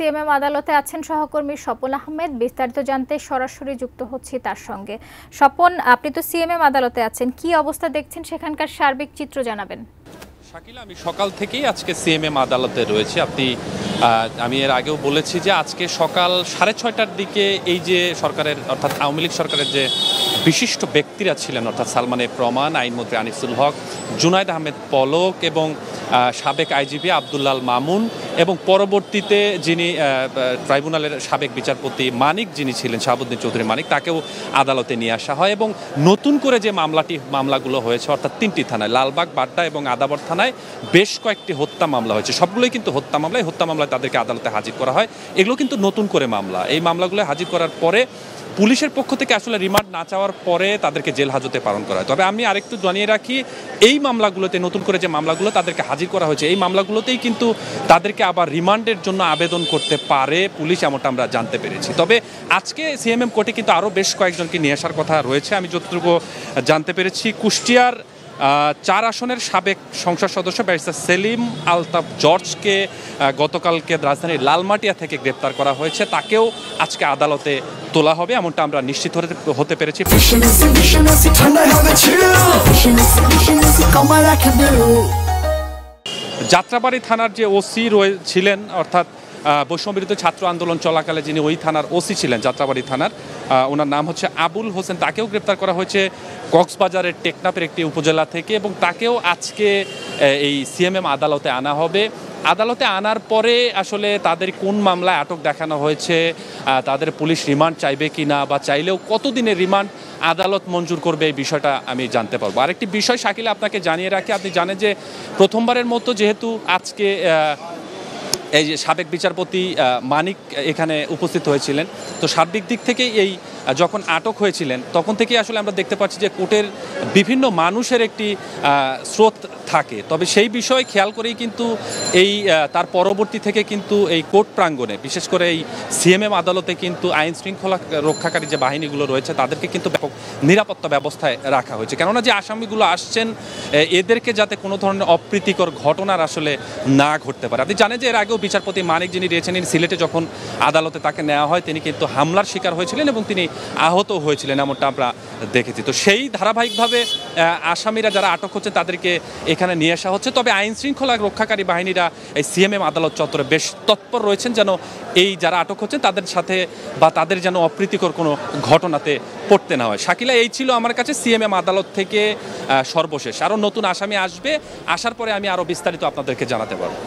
CMM আদালতে আছেন সহকর্মী স্বপন আহমেদ। বিস্তারিত জানতে সরাসরি যুক্ত হচ্ছি তার সঙ্গে। স্বপন, আপনি তো সিএমএম আদালতে আছেন, কি অবস্থা দেখছেন সেখানকার সার্বিক চিত্র জানাবেন। শাকিলা, আমি সকাল থেকেই আজকে সিএমএম আদালতে রয়েছে। আমি এর আগেও বলেছি যে আজকে সকাল 6:30টার দিকে এই যে সরকারের অর্থাৎ আওয়ামী লীগ সরকারের যে বিশিষ্ট ব্যক্তিরা ছিলেন অর্থাৎ সালমান এফ রহমান, আইনমন্ত্রী আনিসুল হক, জুনায়েদ আহমেদ পলক এবং সাবেক আইজিপি আব্দুল্লাহ মামুন এবং পরবর্তীতে যিনি ট্রাইব্যুনালের সাবেক বিচারপতি মানিক যিনি ছিলেন, শাহাবুদ্দিন চৌধুরী মানিক, তাকেও আদালতে নিয়ে আসা হয় এবং নতুন করে যে মামলাগুলো হয়েছে অর্থাৎ 3টি থানায় লালবাগ, বাড্ডা এবং আদাবর থানায় বেশ কয়েকটি হত্যা মামলা হয়েছে। সবগুলোই কিন্তু হত্যা মামলায় তাদেরকে আদালতে হাজির করা হয়। এগুলো কিন্তু নতুন করে মামলা। এই মামলাগুলো হাজির করার পরে পুলিশের পক্ষ থেকে আসলে রিমান্ড না চাওয়ার পরে তাদেরকে জেল হাজতে প্রেরণ করা হয়। তবে আমি আরেকটু জানিয়ে রাখি, এই মামলাগুলোতে নতুন করে যে মামলাগুলো তাদেরকে হাজির করা হয়েছে, এই মামলাগুলোতেই কিন্তু তাদেরকে আবার রিমান্ডের জন্য আবেদন করতে পারে পুলিশ, এমনটা আমরা জানতে পেরেছি। তবে আজকে সিএমএম কোর্টে কিন্তু আরও বেশ কয়েকজনকে নিয়ে আসার কথা রয়েছে। আমি যতটুকু জানতে পেরেছি, কুষ্টিয়ার 4 আসনের সাবেক সংসদ সদস্য ব্যারিস্টার সেলিম আলতাফ জর্জকে গতকালকে রাজধানীর লালমাটিয়া থেকে গ্রেপ্তার করা হয়েছে। তাকেও আজকে আদালতে তোলা হবে, এমনটা আমরা নিশ্চিত হতে পেরেছি। যাত্রাবাড়ি থানার যে ওসি ছিলেন অর্থাৎ বৈষম্যবিরোধী ছাত্র আন্দোলন চলাকালে যিনি ওই থানার ওসি ছিলেন যাত্রাবাড়ি থানার, ওনার নাম হচ্ছে আবুল হোসেন, তাকেও গ্রেপ্তার করা হয়েছে কক্সবাজারের টেকনাফের একটি উপজেলা থেকে এবং তাকেও আজকে এই সিএমএম আদালতে আনা হবে। আদালতে আনার পরে আসলে তাদের কোন মামলায় আটক দেখানো হয়েছে, তাদের পুলিশ রিমান্ড চাইবে কি না বা চাইলেও কতদিনের রিমান্ড আদালত মঞ্জুর করবে, এই বিষয়টা আমি জানতে পারবো। আরেকটি বিষয় শাকিলা আপনাকে জানিয়ে রাখি, আপনি জানেন যে প্রথমবারের মতো যেহেতু আজকে এই যে সাবেক বিচারপতি মানিক এখানে উপস্থিত হয়েছিলেন, তো সার্বিক দিক থেকে এই যখন আটক হয়েছিলেন তখন থেকেই আসলে আমরা দেখতে পাচ্ছি যে কোর্টের বিভিন্ন মানুষের একটি স্রোত থাকে। তবে সেই বিষয় খেয়াল করেই কিন্তু এই তার পরবর্তী থেকে কিন্তু এই কোর্ট প্রাঙ্গণে বিশেষ করে এই সিএমএম আদালতে কিন্তু আইন শৃঙ্খলা রক্ষাকারী যে বাহিনীগুলো রয়েছে তাদেরকে কিন্তু ব্যাপক নিরাপত্তা ব্যবস্থায় রাখা হয়েছে। কেননা যে আসামিগুলো আসছেন এদেরকে যাতে কোনো ধরনের অপ্রীতিকর ঘটনার আসলে না ঘটতে পারে। আপনি জানেন যে এর আগেও বিচারপতি মানিক যিনি রয়েছেন সিলেটে যখন আদালতে তাকে নেওয়া হয় তিনি কিন্তু হামলার শিকার হয়েছিলেন এবং তিনি আহত হয়েছিলেন, এমনটা আমরা দেখেছি। তো সেই ধারাবাহিকভাবে আসামিরা যারা আটক হচ্ছে তাদেরকে এখানে নিয়ে আসা হচ্ছে। তবে আইন শৃঙ্খলা রক্ষাকারী বাহিনীরা এই সিএমএম আদালত চত্বরে বেশ তৎপর রয়েছেন যেন এই যারা আটক হচ্ছেন তাদের সাথে বা তাদের যেন অপ্রীতিকর কোনো ঘটনাতে পড়তে না হয়। শাকিলা, এই ছিল আমার কাছে সিএমএম আদালত থেকে সর্বশেষ। আরও নতুন আসামি আসবে, আসার পরে আমি আরও বিস্তারিত আপনাদেরকে জানাতে পারবো।